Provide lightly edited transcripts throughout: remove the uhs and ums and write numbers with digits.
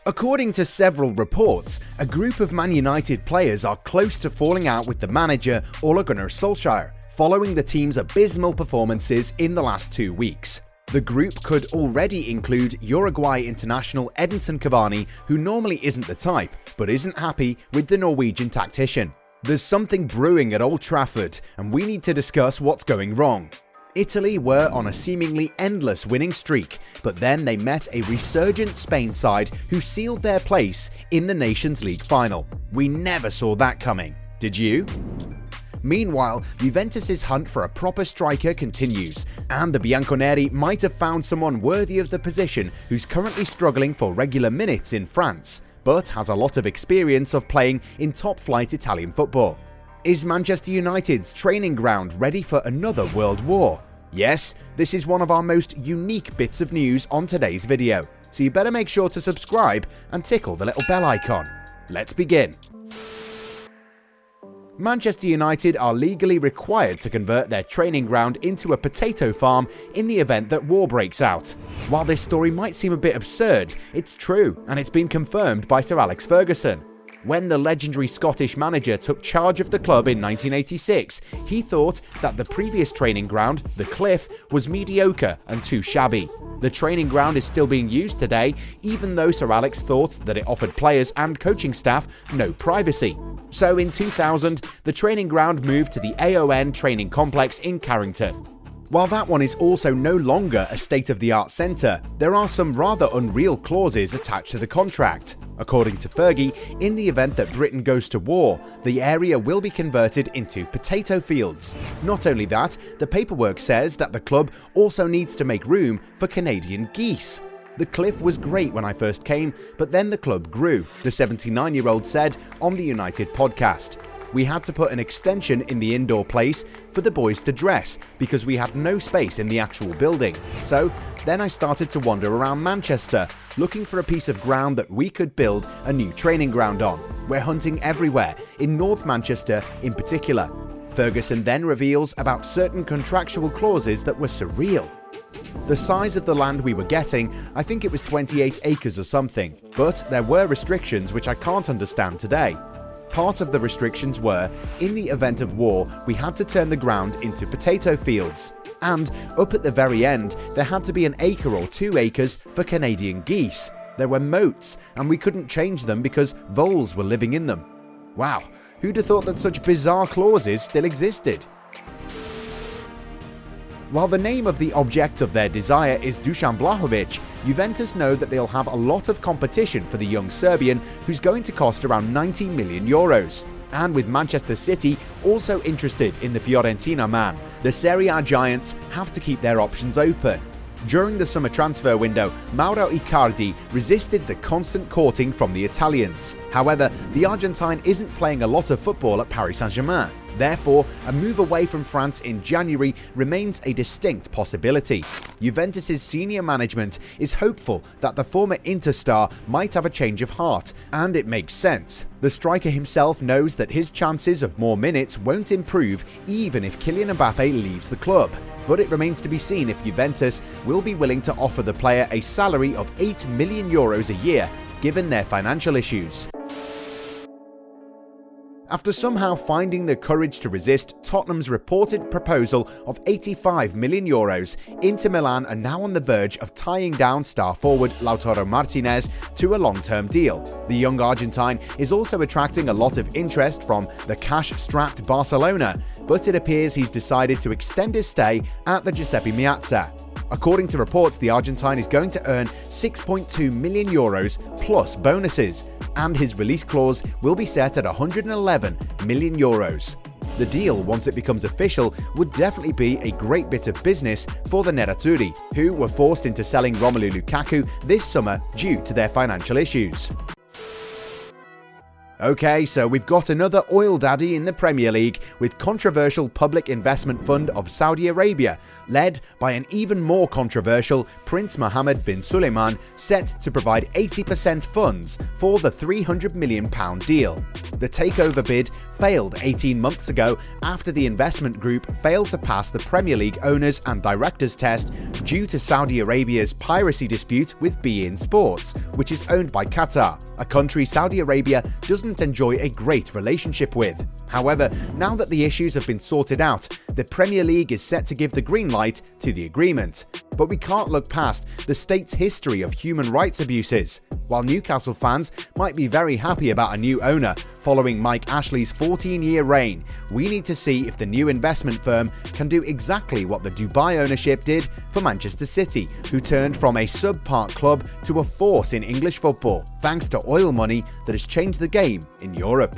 According to several reports, a group of Man United players are close to falling out with the manager Ole Gunnar Solskjaer, following the team's abysmal performances in the last 2 weeks. The group could already include Uruguay international Edinson Cavani, who normally isn't the type, but isn't happy with the Norwegian tactician. There's something brewing at Old Trafford, and we need to discuss what's going wrong. Italy were on a seemingly endless winning streak, but then they met a resurgent Spain side who sealed their place in the Nations League final. We never saw that coming. Did you? Meanwhile, Juventus's hunt for a proper striker continues, and the Bianconeri might have found someone worthy of the position who's currently struggling for regular minutes in France, but has a lot of experience of playing in top-flight Italian football. Is Manchester United's training ground ready for another world war? Yes, this is one of our most unique bits of news on today's video, so you better make sure to subscribe and tickle the little bell icon. Let's begin. Manchester United are legally required to convert their training ground into a potato farm in the event that war breaks out. While this story might seem a bit absurd, it's true, and it's been confirmed by Sir Alex Ferguson. When the legendary Scottish manager took charge of the club in 1986, he thought that the previous training ground, the Cliff, was mediocre and too shabby. The training ground is still being used today, even though Sir Alex thought that it offered players and coaching staff no privacy. So in 2000, the training ground moved to the AON training complex in Carrington. While that one is also no longer a state-of-the-art centre, there are some rather unreal clauses attached to the contract. According to Fergie, in the event that Britain goes to war, the area will be converted into potato fields. Not only that, the paperwork says that the club also needs to make room for Canadian geese. The Cliff was great when I first came, but then the club grew, the 79-year-old said on the United podcast. We had to put an extension in the indoor place for the boys to dress because we had no space in the actual building. So then I started to wander around Manchester looking for a piece of ground that we could build a new training ground on. We're hunting everywhere, in North Manchester in particular. Ferguson then reveals about certain contractual clauses that were surreal. The size of the land we were getting, I think it was 28 acres or something, but there were restrictions which I can't understand today. Part of the restrictions were, in the event of war, we had to turn the ground into potato fields. And up at the very end, there had to be an acre or 2 acres for Canadian geese. There were moats, and we couldn't change them because voles were living in them. Wow, who'd have thought that such bizarre clauses still existed? While the name of the object of their desire is Dusan Vlahovic, Juventus know that they'll have a lot of competition for the young Serbian, who's going to cost around 90 million euros. And with Manchester City also interested in the Fiorentina man, the Serie A giants have to keep their options open. During the summer transfer window, Mauro Icardi resisted the constant courting from the Italians. However, the Argentine isn't playing a lot of football at Paris Saint-Germain. Therefore, a move away from France in January remains a distinct possibility. Juventus's senior management is hopeful that the former Inter star might have a change of heart, and it makes sense. The striker himself knows that his chances of more minutes won't improve even if Kylian Mbappe leaves the club. But it remains to be seen if Juventus will be willing to offer the player a salary of 8 million euros a year, given their financial issues. After somehow finding the courage to resist Tottenham's reported proposal of 85 million euros, Inter Milan are now on the verge of tying down star forward Lautaro Martinez to a long-term deal. The young Argentine is also attracting a lot of interest from the cash-strapped Barcelona, but it appears he's decided to extend his stay at the Giuseppe Meazza. According to reports, the Argentine is going to earn 6.2 million euros plus bonuses, and his release clause will be set at 111 million euros. The deal, once it becomes official, would definitely be a great bit of business for the Nerazzurri, who were forced into selling Romelu Lukaku this summer due to their financial issues. Okay, so we've got another oil daddy in the Premier League with controversial public investment fund of Saudi Arabia, led by an even more controversial Prince Mohammed bin Suleiman, set to provide 80% funds for the £300 million deal. The takeover bid failed 18 months ago after the investment group failed to pass the Premier League owners and directors test due to Saudi Arabia's piracy dispute with beIN Sports, which is owned by Qatar, a country Saudi Arabia doesn't enjoy a great relationship with. However, now that the issues have been sorted out, the Premier League is set to give the green light to the agreement. But we can't look past the state's history of human rights abuses. While Newcastle fans might be very happy about a new owner following Mike Ashley's 14-year reign, we need to see if the new investment firm can do exactly what the Dubai ownership did for Manchester City, who turned from a subpar club to a force in English football, thanks to oil money that has changed the game in Europe.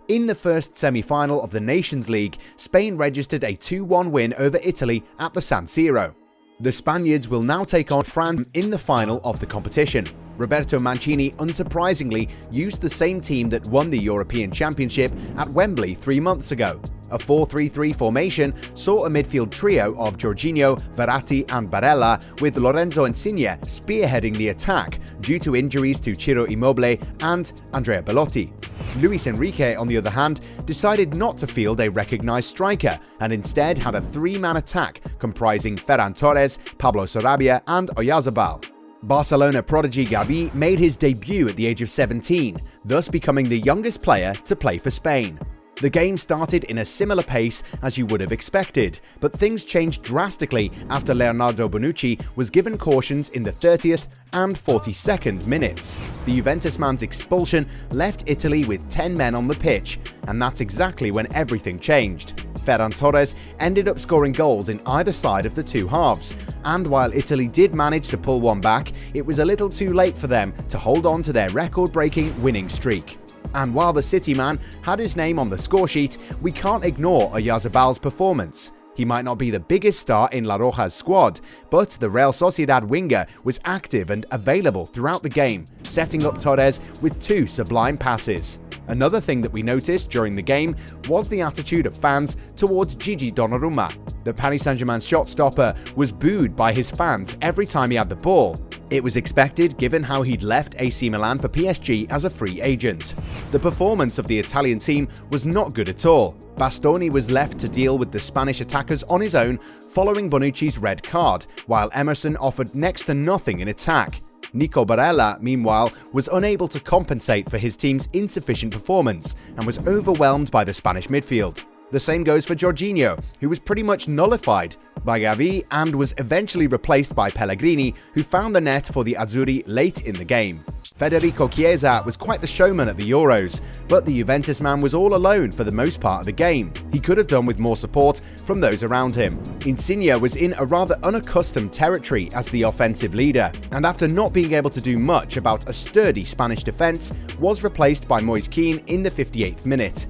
In the first semi-final of the Nations League, Spain registered a 2-1 win over Italy at the San Siro. The Spaniards will now take on France in the final of the competition. Roberto Mancini unsurprisingly used the same team that won the European Championship at Wembley 3 months ago. A 4-3-3 formation saw a midfield trio of Jorginho, Verratti and Barella, with Lorenzo Insigne spearheading the attack due to injuries to Ciro Immobile and Andrea Belotti. Luis Enrique, on the other hand, decided not to field a recognised striker and instead had a 3-man attack comprising Ferran Torres, Pablo Sarabia and Oyarzabal. Barcelona prodigy Gavi made his debut at the age of 17, thus becoming the youngest player to play for Spain. The game started in a similar pace as you would have expected, but things changed drastically after Leonardo Bonucci was given cautions in the 30th and 42nd minutes. The Juventus man's expulsion left Italy with 10 men on the pitch, and that's exactly when everything changed. Ferran Torres ended up scoring goals in either side of the two halves, and while Italy did manage to pull one back, it was a little too late for them to hold on to their record-breaking winning streak. And while the City man had his name on the scoresheet, we can't ignore Oyarzabal's performance. He might not be the biggest star in La Roja's squad, but the Real Sociedad winger was active and available throughout the game, setting up Torres with 2 sublime passes. Another thing that we noticed during the game was the attitude of fans towards Gigi Donnarumma. The Paris Saint-Germain shot stopper was booed by his fans every time he had the ball. It was expected given how he'd left AC Milan for PSG as a free agent. The performance of the Italian team was not good at all. Bastoni was left to deal with the Spanish attackers on his own following Bonucci's red card, while Emerson offered next to nothing in attack. Nico Barella, meanwhile, was unable to compensate for his team's insufficient performance and was overwhelmed by the Spanish midfield. The same goes for Jorginho, who was pretty much nullified by Gavi and was eventually replaced by Pellegrini, who found the net for the Azzurri late in the game. Federico Chiesa was quite the showman at the Euros, but the Juventus man was all alone for the most part of the game. He could have done with more support from those around him. Insigne was in a rather unaccustomed territory as the offensive leader, and after not being able to do much about a sturdy Spanish defence, was replaced by Moise Kean in the 58th minute.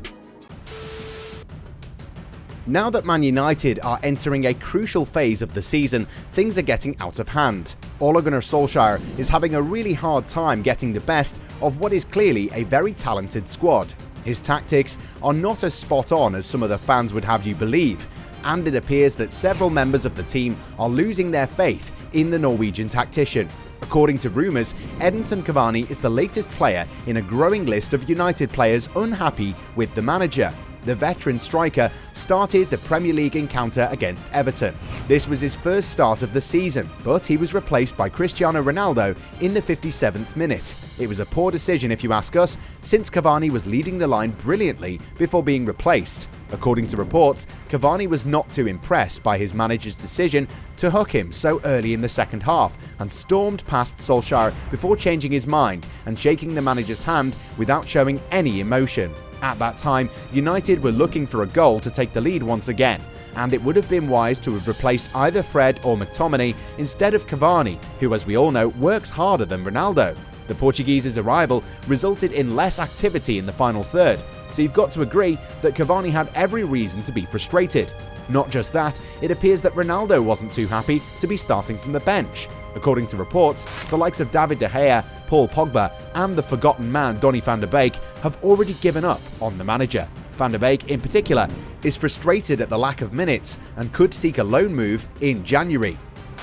Now that Man United are entering a crucial phase of the season, things are getting out of hand. Ole Gunnar Solskjaer is having a really hard time getting the best of what is clearly a very talented squad. His tactics are not as spot on as some of the fans would have you believe, and it appears that several members of the team are losing their faith in the Norwegian tactician. According to rumours, Edinson Cavani is the latest player in a growing list of United players unhappy with the manager. The veteran striker started the Premier League encounter against Everton. This was his first start of the season, but he was replaced by Cristiano Ronaldo in the 57th minute. It was a poor decision if you ask us, since Cavani was leading the line brilliantly before being replaced. According to reports, Cavani was not too impressed by his manager's decision to hook him so early in the second half and stormed past Solskjaer before changing his mind and shaking the manager's hand without showing any emotion. At that time, United were looking for a goal to take the lead once again, and it would have been wise to have replaced either Fred or McTominay instead of Cavani, who, as we all know, works harder than Ronaldo. The Portuguese's arrival resulted in less activity in the final third, so you've got to agree that Cavani had every reason to be frustrated. Not just that, it appears that Ronaldo wasn't too happy to be starting from the bench. According to reports, the likes of David De Gea, Paul Pogba and the forgotten man Donny van de Beek have already given up on the manager. Van de Beek, in particular, is frustrated at the lack of minutes and could seek a loan move in January.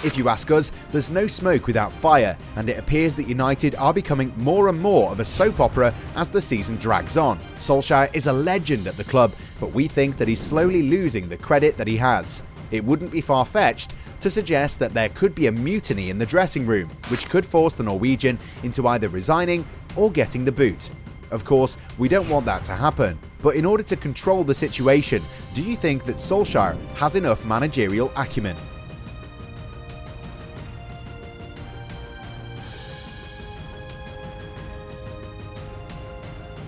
If you ask us, there's no smoke without fire, and it appears that United are becoming more and more of a soap opera as the season drags on. Solskjaer is a legend at the club, but we think that he's slowly losing the credit that he has. It wouldn't be far-fetched to suggest that there could be a mutiny in the dressing room, which could force the Norwegian into either resigning or getting the boot. Of course, we don't want that to happen, but in order to control the situation, do you think that Solskjaer has enough managerial acumen?